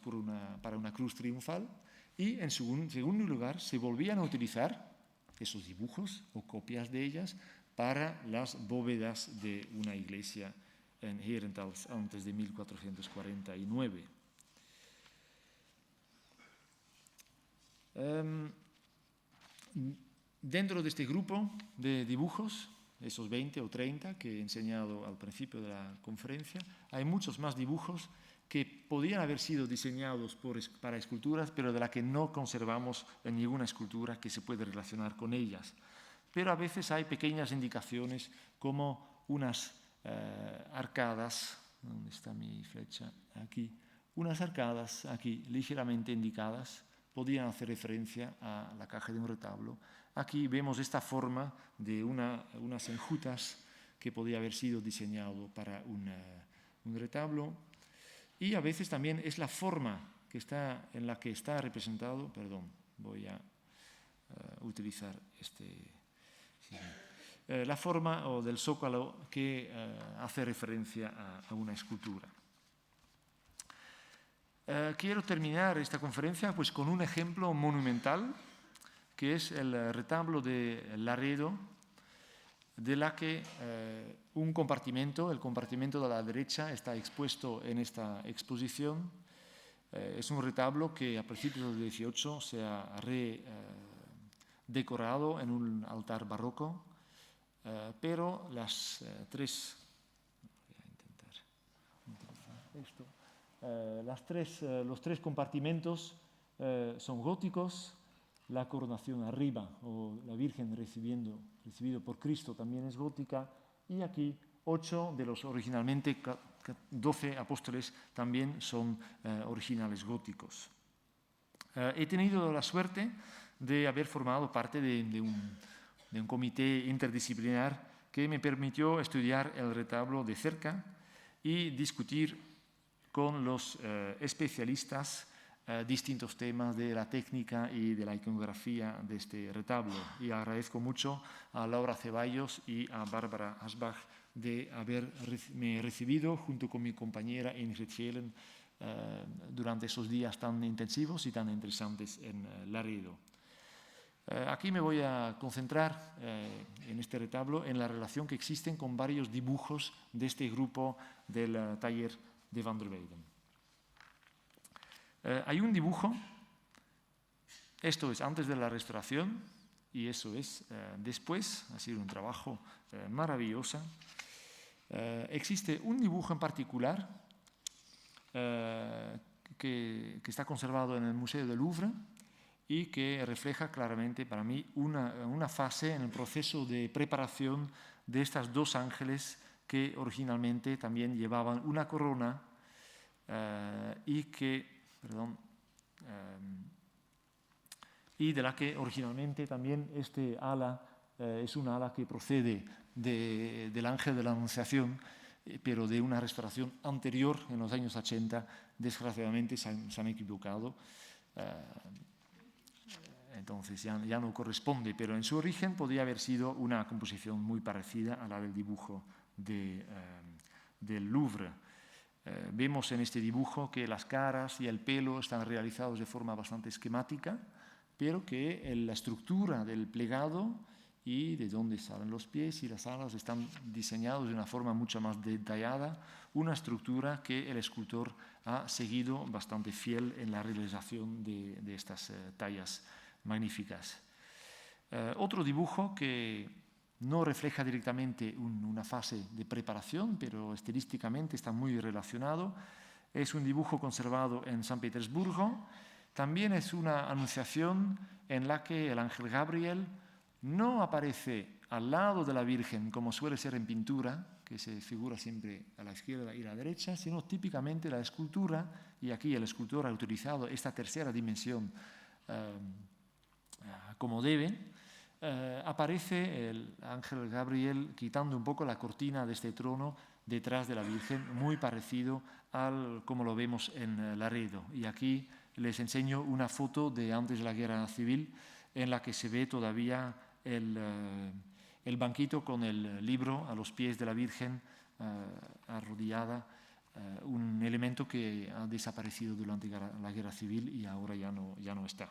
para una cruz triunfal y, en segundo lugar, se volvían a utilizar esos dibujos o copias de ellas para las bóvedas de una iglesia en Herentals antes de 1449. Dentro de este grupo de dibujos, esos 20 o 30 que he enseñado al principio de la conferencia, hay muchos más dibujos que podían haber sido diseñados para esculturas, pero de la que no conservamos en ninguna escultura que se puede relacionar con ellas. Pero a veces hay pequeñas indicaciones como unas arcadas, ¿dónde está mi flecha? Aquí. Unas arcadas aquí ligeramente indicadas podían hacer referencia a la caja de un retablo. Aquí vemos esta forma de unas enjutas que podía haber sido diseñado para un retablo. Y a veces también es la forma en la que está representado, perdón, voy a utilizar la forma del zócalo que hace referencia a una escultura. Quiero terminar esta conferencia pues, con un ejemplo monumental, que es el retablo de Laredo, de la que un compartimento, el compartimento de la derecha, está expuesto en esta exposición. Es un retablo que a principios del XVIII se ha redecorado en un altar barroco, pero las tres... los tres compartimentos son góticos. La coronación arriba, o la Virgen recibido por Cristo, también es gótica. Y aquí 8 de los originalmente 12 apóstoles también son originales góticos. He tenido la suerte de haber formado parte de un comité interdisciplinar que me permitió estudiar el retablo de cerca y discutir con los especialistas distintos temas de la técnica y de la iconografía de este retablo. Y agradezco mucho a Laura Ceballos y a Bárbara Asbach de haberme recibido junto con mi compañera Ingrid Schelen durante esos días tan intensivos y tan interesantes en Laredo. Aquí me voy a concentrar en este retablo en la relación que existen con varios dibujos de este grupo del taller de Van der Weyden. Hay un dibujo, esto es antes de la restauración y eso es después, ha sido un trabajo maravilloso. Existe un dibujo en particular que está conservado en el Museo del Louvre y que refleja claramente para mí una fase en el proceso de preparación de estas dos ángeles que originalmente también llevaban una corona y de la que originalmente también este ala es un ala que procede del ángel de la Anunciación, pero de una restauración anterior, en los años 80, desgraciadamente se han equivocado. Entonces ya no corresponde, pero en su origen podría haber sido una composición muy parecida a la del dibujo del Louvre. Vemos en este dibujo que las caras y el pelo están realizados de forma bastante esquemática, pero que la estructura del plegado y de dónde salen los pies y las alas están diseñados de una forma mucho más detallada, una estructura que el escultor ha seguido bastante fiel en la realización de estas tallas magníficas. Otro dibujo que no refleja directamente una fase de preparación, pero estilísticamente está muy relacionado. Es un dibujo conservado en San Petersburgo. También es una anunciación en la que el ángel Gabriel no aparece al lado de la Virgen, como suele ser en pintura, que se figura siempre a la izquierda y a la derecha, sino típicamente la escultura, y aquí el escultor ha utilizado esta tercera dimensión como debe. Aparece el ángel Gabriel quitando un poco la cortina de este trono detrás de la Virgen, muy parecido al como lo vemos en Laredo. Y aquí les enseño una foto de antes de la Guerra Civil en la que se ve todavía el banquito con el libro a los pies de la Virgen arrodillada, un elemento que ha desaparecido durante la Guerra Civil y ahora ya no está.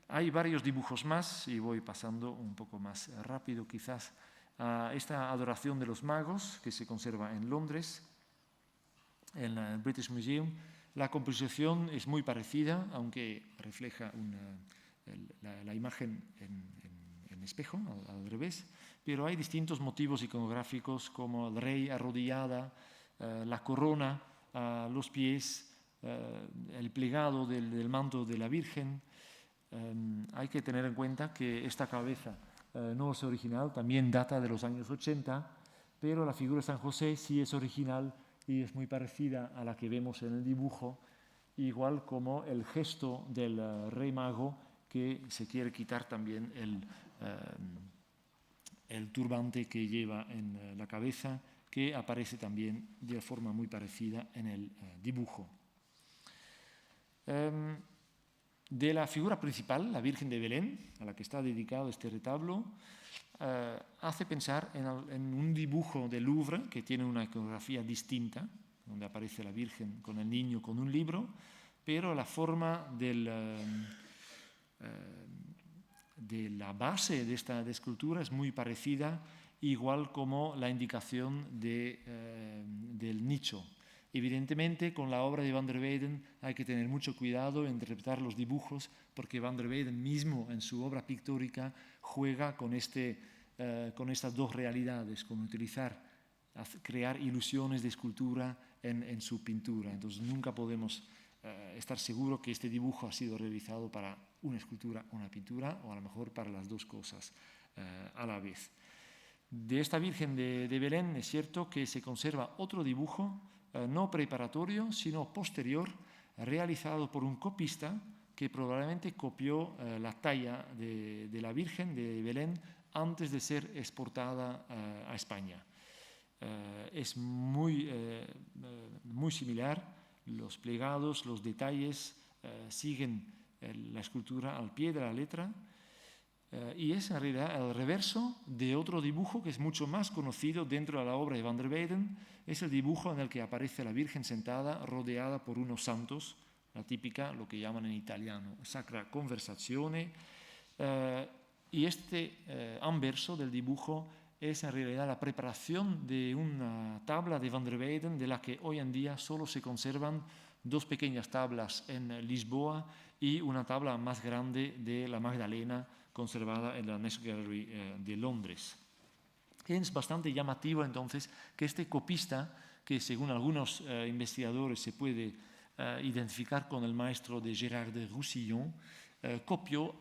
Hay varios dibujos más y voy pasando un poco más rápido quizás a esta adoración de los magos que se conserva en Londres, en el British Museum. La composición es muy parecida, aunque refleja la imagen en espejo, al revés, pero hay distintos motivos iconográficos como el rey arrodillada, la corona a los pies, el plegado del manto de la Virgen. Hay que tener en cuenta que esta cabeza no es original, también data de los años 80, pero la figura de San José sí es original y es muy parecida a la que vemos en el dibujo, igual como el gesto del rey mago que se quiere quitar también el turbante que lleva en la cabeza, que aparece también de forma muy parecida en el dibujo. De la figura principal, la Virgen de Belén, a la que está dedicado este retablo, hace pensar en un dibujo del Louvre que tiene una iconografía distinta, donde aparece la Virgen con el niño con un libro, pero la forma de la base de esta escultura es muy parecida, igual como la indicación del nicho. Evidentemente, con la obra de Van der Weyden hay que tener mucho cuidado en interpretar los dibujos, porque Van der Weyden mismo en su obra pictórica juega con estas dos realidades, con crear ilusiones de escultura en su pintura. Entonces nunca podemos estar seguros que este dibujo ha sido realizado para una escultura o una pintura, o a lo mejor para las dos cosas a la vez. De esta Virgen de Belén es cierto que se conserva otro dibujo, no preparatorio, sino posterior, realizado por un copista que probablemente copió la talla de la Virgen de Belén antes de ser exportada a España. Es muy similar, los plegados, los detalles siguen la escultura al pie de la letra, y es en realidad el reverso de otro dibujo que es mucho más conocido dentro de la obra de Van der Weyden. Es el dibujo en el que aparece la Virgen sentada rodeada por unos santos, la típica, lo que llaman en italiano, Sacra Conversazione, y este anverso del dibujo es en realidad la preparación de una tabla de Van der Weyden, de la que hoy en día solo se conservan dos pequeñas tablas en Lisboa y una tabla más grande de la Magdalena conservada en la National Gallery de Londres. Es bastante llamativo entonces que este copista, que según algunos investigadores se puede identificar con el maestro de Gérard de Roussillon, copió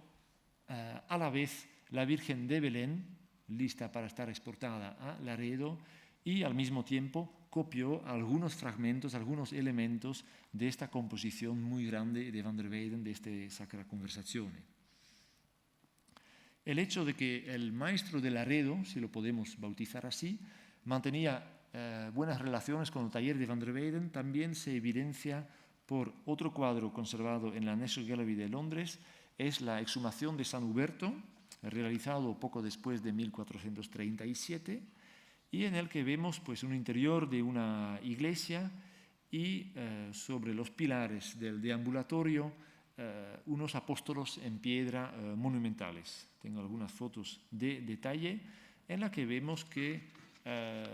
a la vez la Virgen de Belén, lista para estar exportada a Laredo, y al mismo tiempo copió algunos fragmentos, algunos elementos de esta composición muy grande de Van der Weyden, de este Sacra Conversazione. El hecho de que el maestro de Laredo, si lo podemos bautizar así, mantenía buenas relaciones con el taller de Van der Weyden también se evidencia por otro cuadro conservado en la National Gallery de Londres. Es la exhumación de San Huberto, realizado poco después de 1437, y en el que vemos pues, un interior de una iglesia y sobre los pilares del deambulatorio unos apóstolos en piedra monumentales. Tengo algunas fotos de detalle en la que vemos que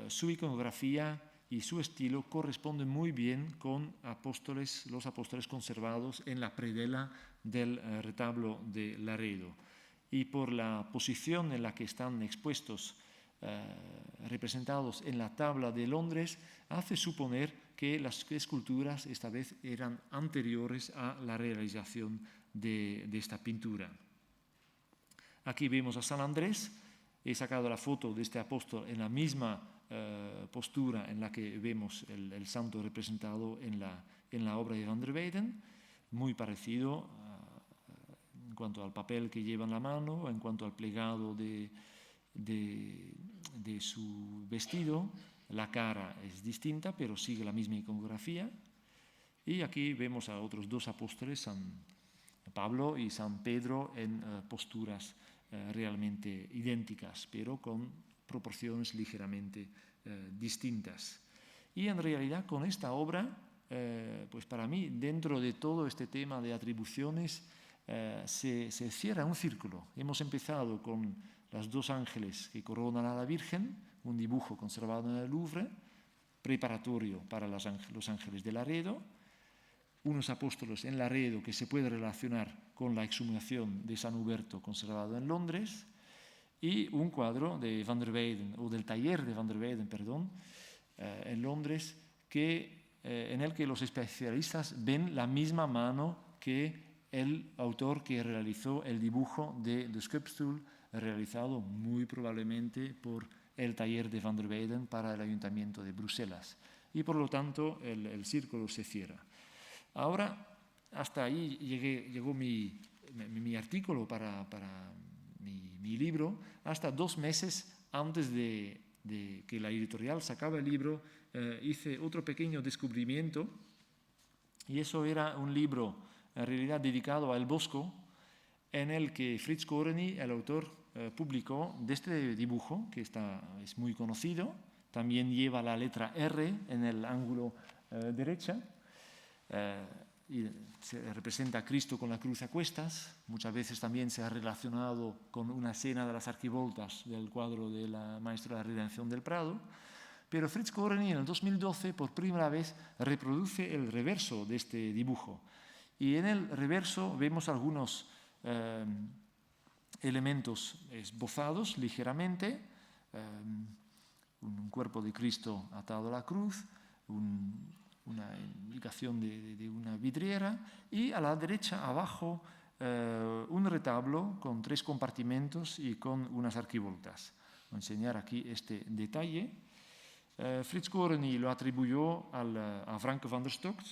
su iconografía y su estilo corresponden muy bien con los apóstoles conservados en la predela del retablo de Laredo. Y por la posición en la que están expuestos, representados en la tabla de Londres, hace suponer que las esculturas esta vez eran anteriores a la realización de esta pintura. Aquí vemos a San Andrés. He sacado la foto de este apóstol en la misma postura en la que vemos el santo representado en la obra de Van der Weyden, muy parecido en cuanto al papel que lleva en la mano, en cuanto al plegado de su vestido. La cara es distinta, pero sigue la misma iconografía. Y aquí vemos a otros dos apóstoles, San Pablo y San Pedro, en posturas realmente idénticas, pero con proporciones ligeramente distintas. Y en realidad con esta obra, pues para mí, dentro de todo este tema de atribuciones, se cierra un círculo. Hemos empezado con los dos ángeles que coronan a la Virgen, un dibujo conservado en el Louvre, preparatorio para los ángeles de Laredo, unos apóstoles en Laredo que se puede relacionar con la exhumación de San Huberto conservado en Londres, y un cuadro de Van der Weyden, o del taller de Van der Weyden, perdón, en Londres, en el que los especialistas ven la misma mano que el autor que realizó el dibujo de The Sculpture, realizado muy probablemente por el taller de Van der Weyden para el Ayuntamiento de Bruselas. Y por lo tanto el círculo se cierra. Ahora, hasta ahí llegó mi artículo para mi libro. Hasta 2 meses antes de que la editorial sacaba el libro, hice otro pequeño descubrimiento, y eso era un libro en realidad dedicado al Bosco, en el que Fritz Koreny, el autor, publicó de este dibujo, que es muy conocido. También lleva la letra R en el ángulo derecha. Y se representa a Cristo con la cruz a cuestas. Muchas veces también se ha relacionado con una escena de las arquivoltas del cuadro de la Maestra de la Redención del Prado. Pero Fritz Korenny en el 2012 por primera vez reproduce el reverso de este dibujo. Y en el reverso vemos algunos elementos esbozados ligeramente, un cuerpo de Cristo atado a la cruz, una indicación de una vidriera, y a la derecha abajo un retablo con 3 compartimentos y con unas arquivoltas. Voy a enseñar aquí este detalle. Fritz Korenny lo atribuyó a Frank van der Stockt,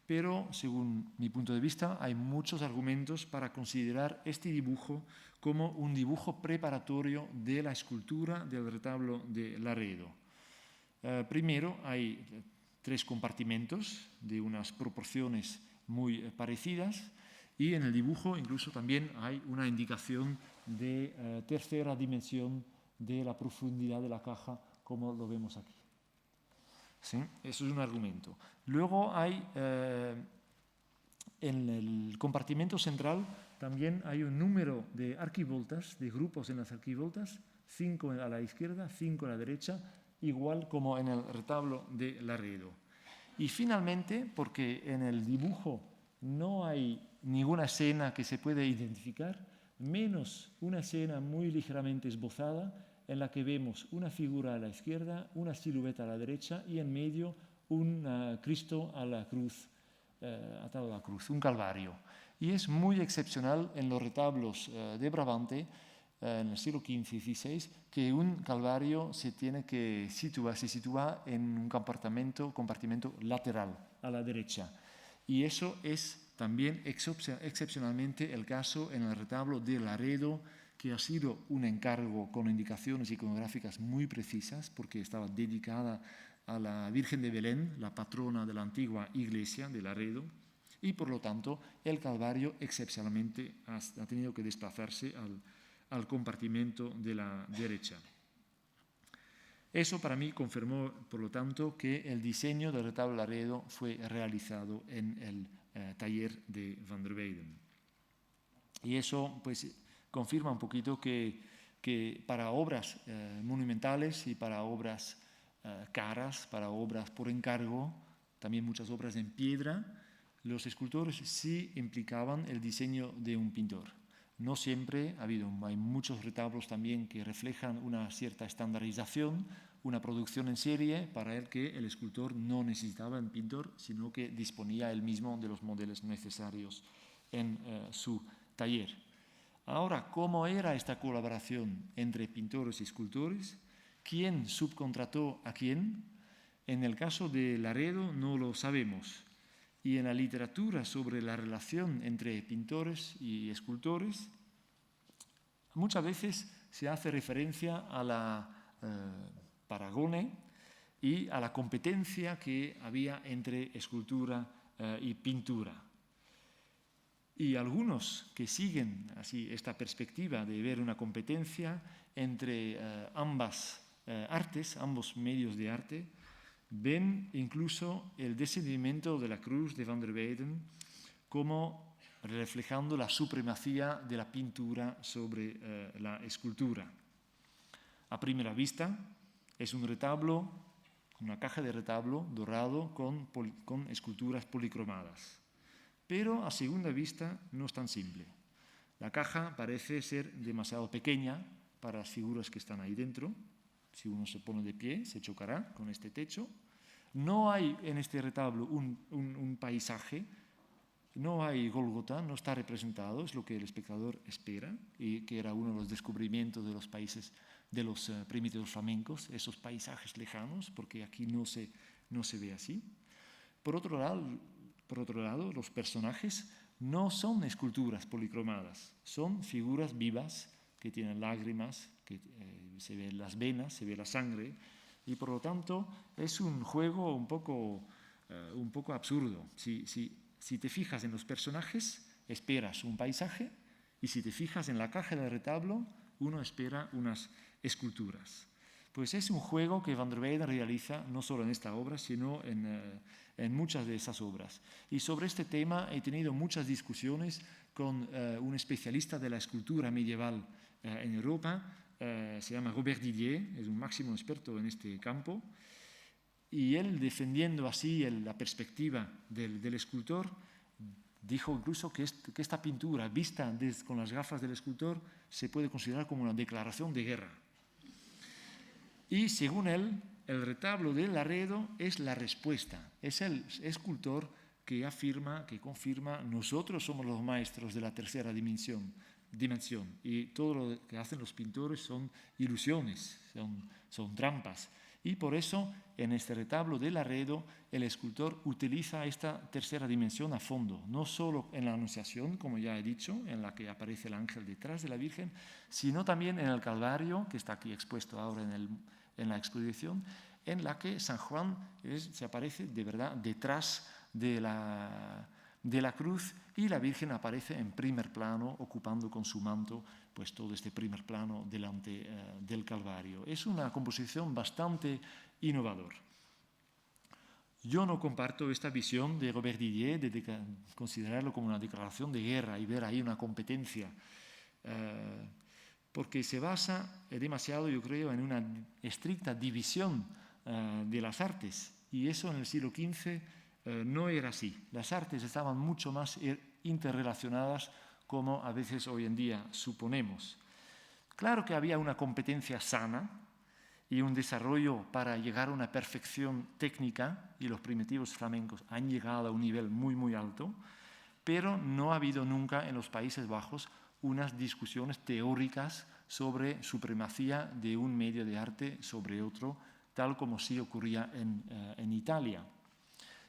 pero según mi punto de vista hay muchos argumentos para considerar este dibujo como un dibujo preparatorio de la escultura del retablo de Laredo. Primero hay 3 compartimentos de unas proporciones muy parecidas, y en el dibujo incluso también hay una indicación de tercera dimensión de la profundidad de la caja, como lo vemos aquí. ¿Sí? Eso es un argumento. Luego hay, en el compartimento central, también hay un número de arquivoltas, de grupos en las arquivoltas, 5 a la izquierda, 5 a la derecha, igual como en el retablo de Laredo. Y finalmente, porque en el dibujo no hay ninguna escena que se pueda identificar, menos una escena muy ligeramente esbozada, en la que vemos una figura a la izquierda, una silueta a la derecha y en medio un Cristo a la cruz, atado a la cruz, un calvario. Y es muy excepcional en los retablos de Brabante, en el siglo XV y XVI, que un calvario se sitúa en un compartimento lateral, a la derecha. Y eso es también excepcionalmente el caso en el retablo de Laredo, que ha sido un encargo con indicaciones iconográficas muy precisas, porque estaba dedicada a la Virgen de Belén, la patrona de la antigua iglesia de Laredo, y por lo tanto el Calvario excepcionalmente ha tenido que desplazarse al compartimento de la derecha. Eso para mí confirmó, por lo tanto, que el diseño del retablo Laredo fue realizado en el taller de Van der Weyden. Y eso pues confirma un poquito que para obras monumentales y para obras caras, para obras por encargo, también muchas obras en piedra, los escultores sí implicaban el diseño de un pintor. No siempre hay muchos retablos también que reflejan una cierta estandarización, una producción en serie para el que el escultor no necesitaba un pintor, sino que disponía él mismo de los modelos necesarios en su taller. Ahora, ¿cómo era esta colaboración entre pintores y escultores? ¿Quién subcontrató a quién? En el caso de Laredo no lo sabemos. Y en la literatura sobre la relación entre pintores y escultores, muchas veces se hace referencia a la paragone y a la competencia que había entre escultura y pintura. Y algunos que siguen así esta perspectiva de ver una competencia entre ambas artes, ambos medios de arte, ven incluso el descendimiento de la cruz de Van der Weyden como reflejando la supremacía de la pintura sobre la escultura. A primera vista es un retablo, una caja de retablo dorado con esculturas policromadas. Pero a segunda vista no es tan simple. La caja parece ser demasiado pequeña para las figuras que están ahí dentro. Si uno se pone de pie, se chocará con este techo. No hay en este retablo un paisaje, no hay Gólgota, no está representado, es lo que el espectador espera, y que era uno de los descubrimientos de los países, de los primitivos flamencos, esos paisajes lejanos, porque aquí no se ve así. Por otro lado, los personajes no son esculturas policromadas, son figuras vivas que tienen lágrimas, que se ven las venas, se ve la sangre, y por lo tanto es un juego un poco absurdo. Si te fijas en los personajes, esperas un paisaje, y si te fijas en la caja del retablo, uno espera unas esculturas. Pues es un juego que Van der Weyden realiza no solo en esta obra, sino en muchas de esas obras. Y sobre este tema he tenido muchas discusiones con un especialista de la escultura medieval en Europa, se llama Robert Didier, es un máximo experto en este campo, y él, defendiendo así la perspectiva del escultor, dijo incluso que esta pintura, vista con las gafas del escultor, se puede considerar como una declaración de guerra. Y según él, el retablo de Laredo es la respuesta, es el escultor que afirma, que confirma, nosotros somos los maestros de la tercera dimensión, y todo lo que hacen los pintores son ilusiones, son trampas. Y por eso, en este retablo de Laredo, el escultor utiliza esta tercera dimensión a fondo, no solo en la Anunciación, como ya he dicho, en la que aparece el ángel detrás de la Virgen, sino también en el Calvario, que está aquí expuesto ahora en la exposición, en la que San Juan se aparece de verdad detrás de la cruz, y la Virgen aparece en primer plano, ocupando con su manto pues todo este primer plano delante del Calvario. Es una composición bastante innovadora. Yo no comparto esta visión de Robert Didier de considerarlo como una declaración de guerra y ver ahí una competencia, porque se basa demasiado, yo creo, en una estricta división de las artes, y eso en el siglo XV no era así. Las artes estaban mucho más interrelacionadas como a veces hoy en día suponemos. Claro que había una competencia sana y un desarrollo para llegar a una perfección técnica, y los primitivos flamencos han llegado a un nivel muy, muy alto, pero no ha habido nunca en los Países Bajos unas discusiones teóricas sobre supremacía de un medio de arte sobre otro, tal como sí ocurría en Italia.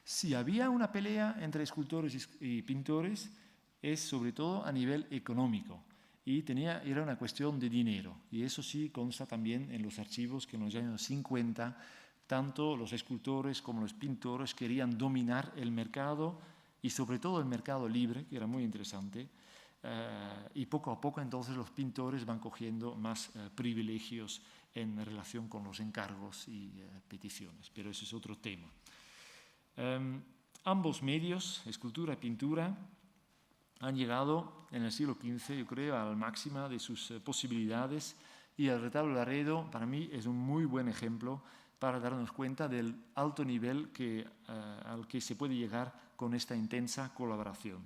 Si había una pelea entre escultores y pintores, es sobre todo a nivel económico, y era una cuestión de dinero, y eso sí consta también en los archivos que en los años 50 tanto los escultores como los pintores querían dominar el mercado, y sobre todo el mercado libre, que era muy interesante, y poco a poco entonces los pintores van cogiendo más privilegios en relación con los encargos y peticiones, pero ese es otro tema. Ambos medios, escultura y pintura, han llegado en el siglo XV, yo creo, a la máxima de sus posibilidades, y el retablo de Laredo para mí es un muy buen ejemplo para darnos cuenta del alto nivel al que se puede llegar con esta intensa colaboración.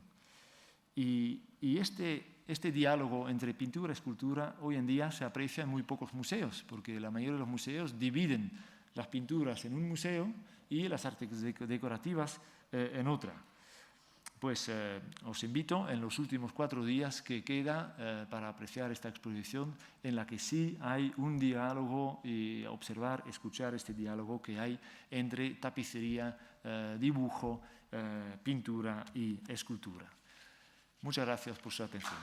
Y este diálogo entre pintura y escultura hoy en día se aprecia en muy pocos museos, porque la mayoría de los museos dividen las pinturas en un museo y las artes decorativas en otra. Pues os invito en los últimos 4 días que queda para apreciar esta exposición, en la que sí hay un diálogo, y observar, escuchar este diálogo que hay entre tapicería, dibujo, pintura y escultura. Muchas gracias por su atención.